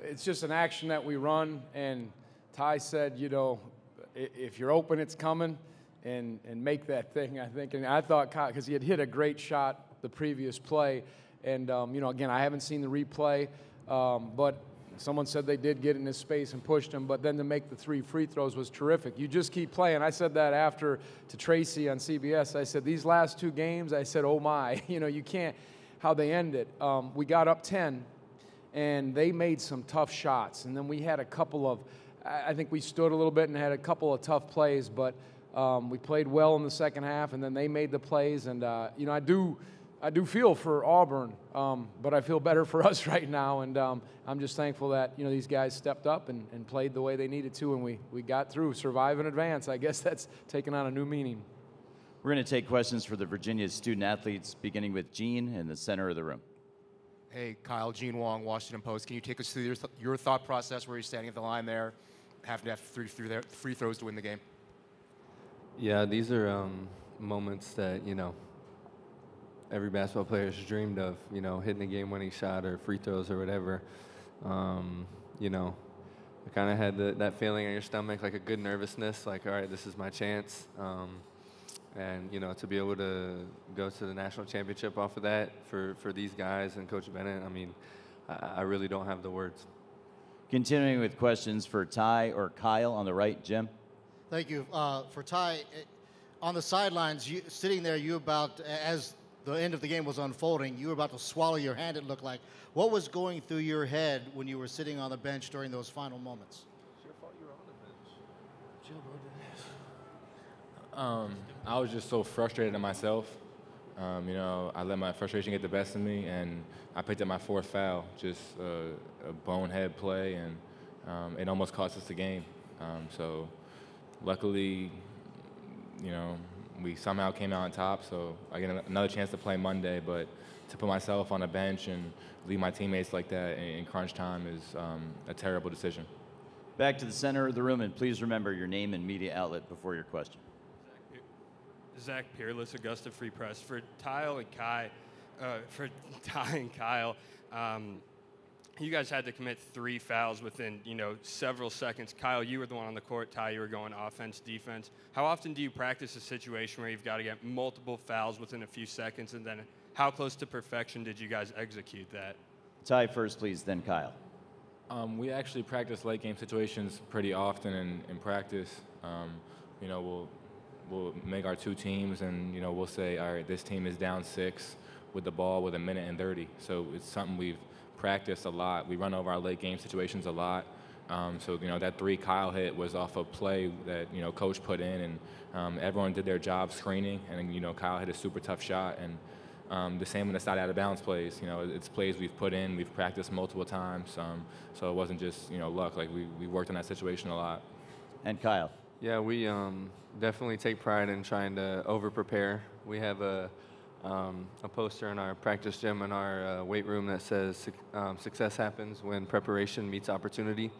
it's just an action that we run, and Ty said, you know, if you're open, it's coming, and make that thing, I think. And I thought, because he had hit a great shot the previous play, and, you know, again, I haven't seen the replay, but someone said they did get in his space and pushed him, but then to make the 3 free throws was terrific. You just keep playing. I said that after to Tracy on CBS. I said, these last 2 games, I said, oh my, you know, you can't, how they ended. We got up 10, and they made some tough shots. And then we had a couple of, I think we stood a little bit and had a couple of tough plays, but we played well in the second half, and then they made the plays. And, you know, I do feel for Auburn, but I feel better for us right now, and I'm just thankful that, you know, these guys stepped up and played the way they needed to, and we got through, survive and advance. I guess that's taken on a new meaning. We're going to take questions for the Virginia student-athletes, beginning with Gene in the center of the room. Hey, Kyle, Gene Wong, Washington Post. Can you take us through your thought process where you're standing at the line there, having to have 3 free throws to win the game? Yeah, these are moments that, you know, every basketball player has dreamed of, you know, hitting a game-winning shot or free throws or whatever. You know, I kind of had that feeling in your stomach, like a good nervousness, like, all right, this is my chance. And, you know, to be able to go to the national championship off of that for these guys and Coach Bennett, I mean, I really don't have the words. Continuing with questions for Ty or Kyle on the right, Jim. Thank you. For Ty, on the sidelines, sitting there, as the end of the game was unfolding, you were about to swallow your hand, it looked like. What was going through your head when you were sitting on the bench during those final moments? It's your fault you were on the bench. I was just so frustrated at myself. You know, I let my frustration get the best of me, and I picked up my 4th foul, just a bonehead play, and it almost cost us the game. So luckily, you know, we somehow came out on top, so I get another chance to play Monday, but to put myself on a bench and leave my teammates like that in crunch time is a terrible decision. Back to the center of the room, and please remember your name and media outlet before your question. Zach Peerless, Augusta Free Press. For Ty and Kyle, you guys had to commit 3 fouls within, you know, several seconds. Kyle, you were the one on the court. Ty, you were going offense, defense. How often do you practice a situation where you've got to get multiple fouls within a few seconds, and then how close to perfection did you guys execute that? Ty first, please, then Kyle. We actually practice late game situations pretty often in practice. You know, we'll make our 2 teams, and, you know, we'll say, all right, this team is down 6 with the ball with 1:30. So it's something we've practiced a lot. We run over our late game situations a lot. So, you know, that 3 Kyle hit was off a play that, you know, Coach put in, and everyone did their job screening, and, you know, Kyle hit a super tough shot. And the same when the side out of bounds plays. You know, it's plays we've put in, we've practiced multiple times. So it wasn't just, you know, luck. Like, we worked on that situation a lot. And Kyle. Yeah, we definitely take pride in trying to over-prepare. We have a poster in our practice gym in our weight room that says success happens when preparation meets opportunity.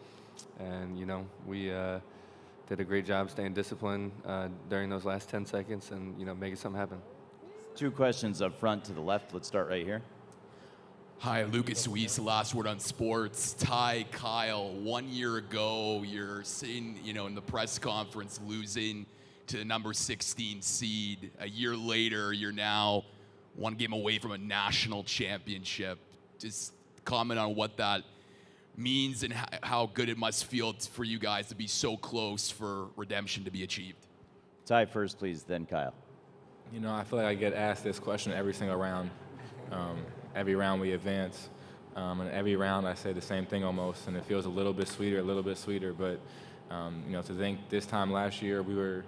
And, you know, we did a great job staying disciplined during those last 10 seconds and, you know, making something happen. 2 questions up front to the left. Let's start right here. Hi, Lucas Weiss, Last Word on Sports. Ty, Kyle, 1 year ago, you're sitting, you know, in the press conference losing to the number 16 seed. A year later, you're now 1 game away from a national championship. Just comment on what that means and how good it must feel for you guys to be so close for redemption to be achieved. Ty first, please, then Kyle. You know, I feel like I get asked this question every single round. Every round we advance, and every round I say the same thing almost, and it feels a little bit sweeter, but you know, to think this time last year we were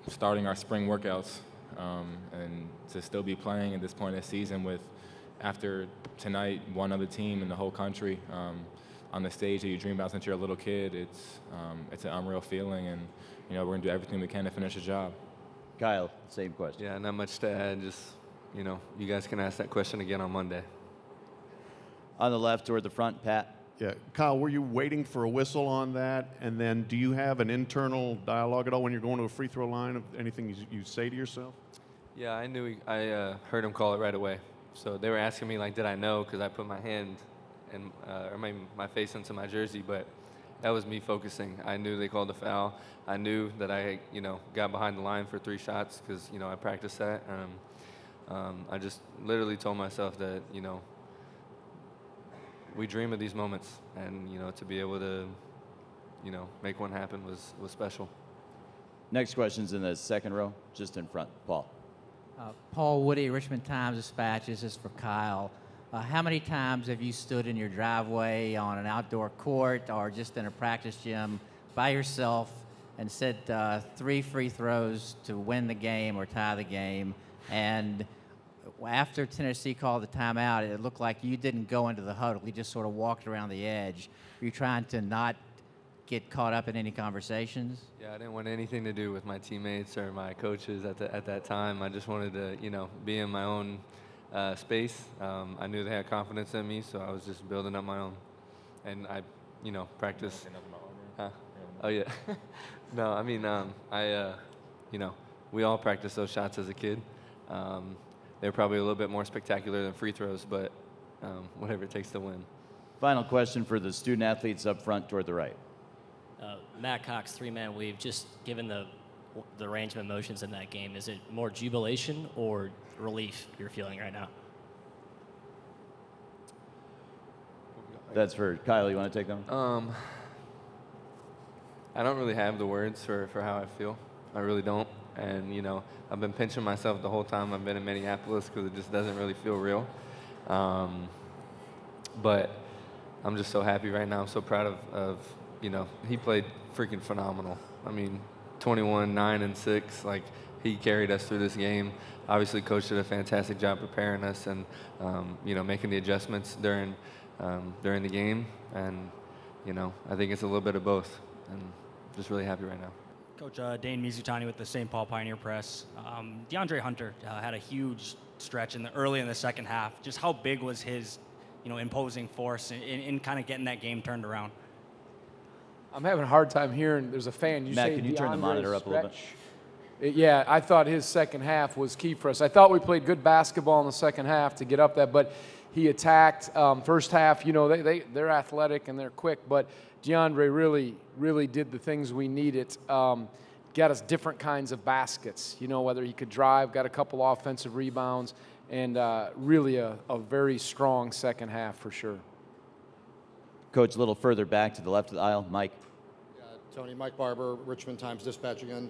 starting our spring workouts, and to still be playing at this point in the season with, after tonight, 1 other team in the whole country on the stage that you dream about since you're a little kid, it's an unreal feeling, and, you know, we're gonna do everything we can to finish the job. Kyle, same question. Yeah, not much to add, just, you know, you guys can ask that question again on Monday. On the left toward the front, Pat. Yeah, Kyle, were you waiting for a whistle on that? And then do you have an internal dialogue at all when you're going to a free throw line of anything you say to yourself? Yeah, I heard him call it right away. So they were asking me, like, did I know? Because I put my hand or my face into my jersey, but that was me focusing. I knew they called a foul. I knew that I, got behind the line for 3 shots because, I practiced that. I just literally told myself that, we dream of these moments, and, to be able to, make one happen was special. Next question's in the second row, just in front. Paul. Paul Woody, Richmond Times-Dispatch. This is for Kyle. How many times have you stood in your driveway on an outdoor court or just in a practice gym by yourself and said 3 free throws to win the game or tie the game? And after Tennessee called the timeout, it looked like you didn't go into the huddle. You just sort of walked around the edge. Were you trying to not get caught up in any conversations? Yeah, I didn't want anything to do with my teammates or my coaches at that time. I just wanted to, be in my own space. I knew they had confidence in me, so I was just building up my own. And I, practice. Oh, yeah. No, I mean, we all practiced those shots as a kid. They're probably a little bit more spectacular than free throws, but whatever it takes to win. Final question for the student athletes up front toward the right. Matt Cox, 3-man weave. Just given the range of emotions in that game, is it more jubilation or relief you're feeling right now? That's for Kyle. You want to take them? I don't really have the words for how I feel. I really don't. And, I've been pinching myself the whole time I've been in Minneapolis because it just doesn't really feel real. But I'm just so happy right now. I'm so proud of he played freaking phenomenal. I mean, 21, 9, and 6. Like, he carried us through this game. Obviously, Coach did a fantastic job preparing us and, making the adjustments during the game. And, I think it's a little bit of both. And just really happy right now. Coach, Dane Mizutani with the St. Paul Pioneer Press. DeAndre Hunter had a huge stretch early in the second half. Just how big was his, imposing force in kind of getting that game turned around? I'm having a hard time hearing. There's a fan. Matt, can you turn the monitor up a little bit? Yeah, I thought his second half was key for us. I thought we played good basketball in the second half to get up that, but he attacked. First half, they're athletic and they're quick, but DeAndre really did the things we needed. Got us different kinds of baskets, whether he could drive, got a couple offensive rebounds, and really a very strong second half for sure. Coach, a little further back to the left of the aisle. Mike. Tony, Mike Barber, Richmond Times-Dispatch again.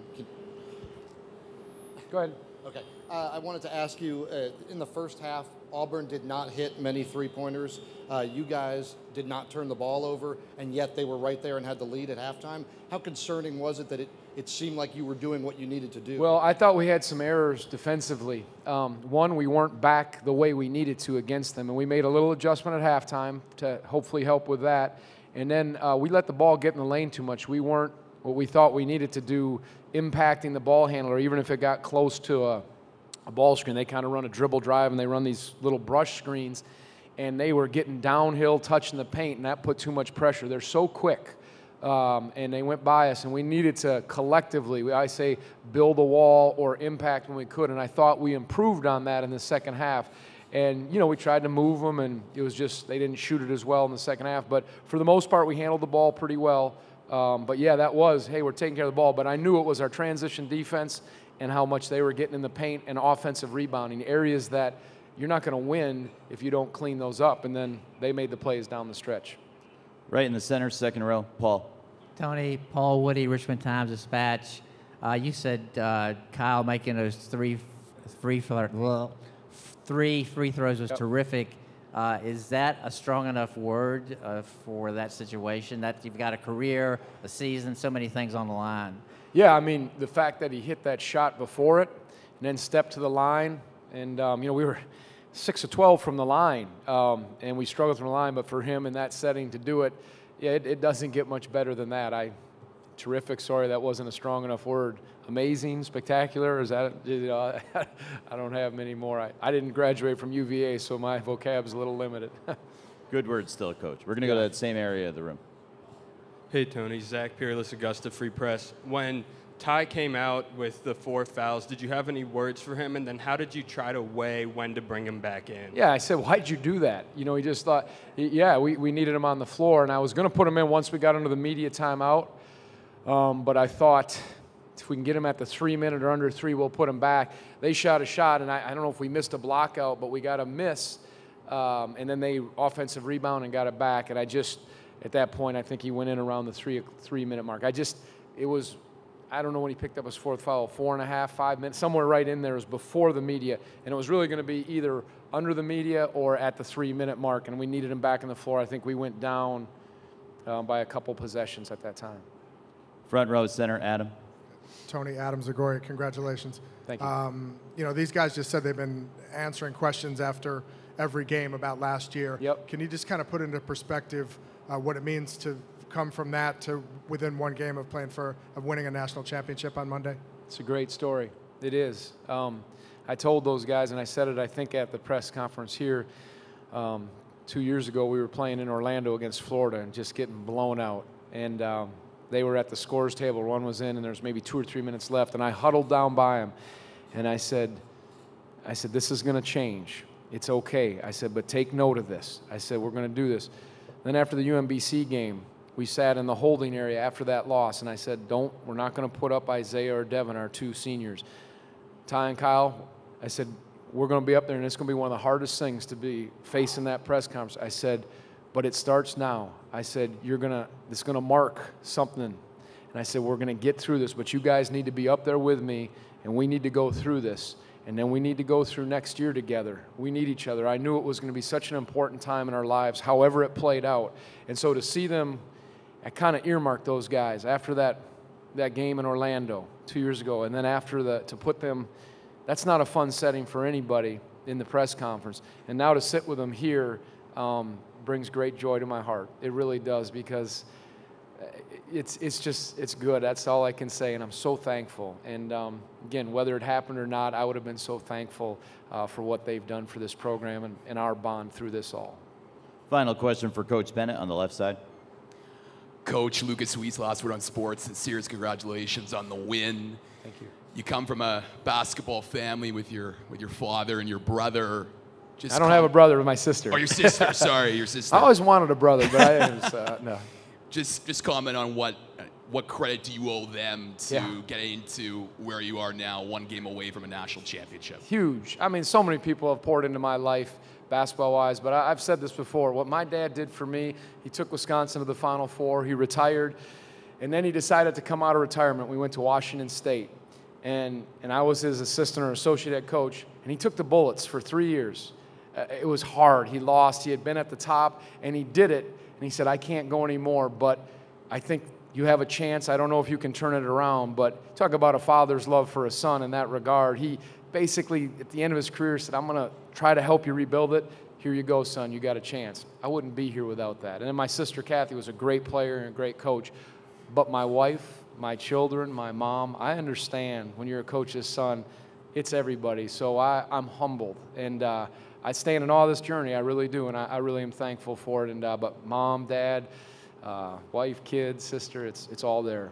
Go ahead. Okay. I wanted to ask you, in the first half, Auburn did not hit many three-pointers. You guys did not turn the ball over, and yet they were right there and had the lead at halftime. How concerning was it that it seemed like you were doing what you needed to do? Well, I thought we had some errors defensively. One, we weren't back the way we needed to against them, and we made a little adjustment at halftime to hopefully help with that. And then we let the ball get in the lane too much. We weren't what we thought we needed to do, impacting the ball handler, even if it got close to a ball screen. They kind of run a dribble drive, and they run these little brush screens, and they were getting downhill, touching the paint, and that put too much pressure. They're so quick, and they went by us, and we needed to collectively, I say, build a wall or impact when we could, and I thought we improved on that in the second half. And, we tried to move them, and it was just they didn't shoot it as well in the second half. But for the most part, we handled the ball pretty well. But, yeah, that was, hey, we're taking care of the ball. But I knew it was our transition defense and how much they were getting in the paint and offensive rebounding, areas that you're not going to win if you don't clean those up. And then they made the plays down the stretch. Right in the center, second row, Paul. Tony, Paul Woody, Richmond Times-Dispatch. You said Kyle making those three free throws was terrific. Is that a strong enough word for that situation, that you've got a career, a season, so many things on the line? Yeah, I mean, the fact that he hit that shot before it and then stepped to the line, and, we were 6 of 12 from the line, and we struggled from the line, but for him in that setting to do it, yeah, it doesn't get much better than that. Terrific. Sorry, that wasn't a strong enough word. Amazing, spectacular. Is that? I don't have many more. I didn't graduate from UVA, so my vocab's a little limited. Good word still, Coach. We're going to go to that same area of the room. Hey, Tony. Zach Peerless, Augusta Free Press. When Ty came out with the 4 fouls. Did you have any words for him? And then how did you try to weigh when to bring him back in? Yeah, I said, why'd you do that? You know, he just thought, yeah, we needed him on the floor, and I was going to put him in once we got into the media timeout. But I thought, if we can get him at the 3-minute or under 3, we'll put him back. They shot a shot, and I don't know if we missed a block out, but we got a miss. And then they offensive rebound and got it back. And I just, at that point, I think he went in around the 3-minute mark. It was, I don't know when he picked up his 4th foul, 4.5, 5 minutes, somewhere right in there. It was before the media. And it was really going to be either under the media or at the 3-minute mark. And we needed him back on the floor. I think we went down by a couple possessions at that time. Front row center, Adam. Tony, Adam Zagoria, congratulations. Thank you. You know, these guys just said they've been answering questions after every game about last year. Yep. Can you just kind of put into perspective what it means to come from that to within one game of winning a national championship on Monday? It's a great story. It is. I told those guys, and I said it, I think, at the press conference here 2 years ago. We were playing in Orlando against Florida and just getting blown out. And they were at the scores table. One was in, and there's maybe 2 or 3 minutes left. And I huddled down by him, and I said, this is going to change. It's okay. I said, but take note of this. I said, we're going to do this. Then after the UMBC game, we sat in the holding area after that loss, and I said, we're not going to put up Isaiah or Devin, our 2 seniors. Ty and Kyle, I said, we're going to be up there, and it's going to be one of the hardest things to be facing that press conference. I said, but it starts now. I said, it's going to mark something. And I said, we're going to get through this, but you guys need to be up there with me, and we need to go through this. And then we need to go through next year together. We need each other. I knew it was going to be such an important time in our lives, however it played out. And so to see them, I kind of earmarked those guys after that game in Orlando 2 years ago. And then to put them, that's not a fun setting for anybody in the press conference. And now to sit with them here brings great joy to my heart. It really does, because it's good. That's all I can say, and I'm so thankful. And again, whether it happened or not, I would have been so thankful for what they've done for this program and our bond through this all. Final question for Coach Bennett on the left side. Coach Lucas Weiss, last word on sports. Sincere congratulations on the win. Thank you. You come from a basketball family with your father and your brother. I don't have a brother, with my sister. Oh, your sister. Sorry, your sister. I always wanted a brother, but no. Just comment on what credit do you owe them to getting to where you are now, one game away from a national championship? Huge. I mean, so many people have poured into my life basketball-wise, but I've said this before. What my dad did for me, he took Wisconsin to the Final Four. He retired, and then he decided to come out of retirement. We went to Washington State, and I was his assistant or associate head coach, and he took the Bullets for 3 years. It was hard. He lost. He had been at the top, and he did it. And he said, I can't go anymore, but I think you have a chance. I don't know if you can turn it around, but talk about a father's love for a son in that regard. He basically, at the end of his career, said, I'm going to try to help you rebuild it. Here you go, son. You got a chance. I wouldn't be here without that. And then my sister, Kathy, was a great player and a great coach. But my wife, my children, my mom, I understand when you're a coach's son, it's everybody. So I'm humbled. And I stand in awe of this journey. I really do, and I really am thankful for it. And but mom, dad, wife, kids, sister, it's all there.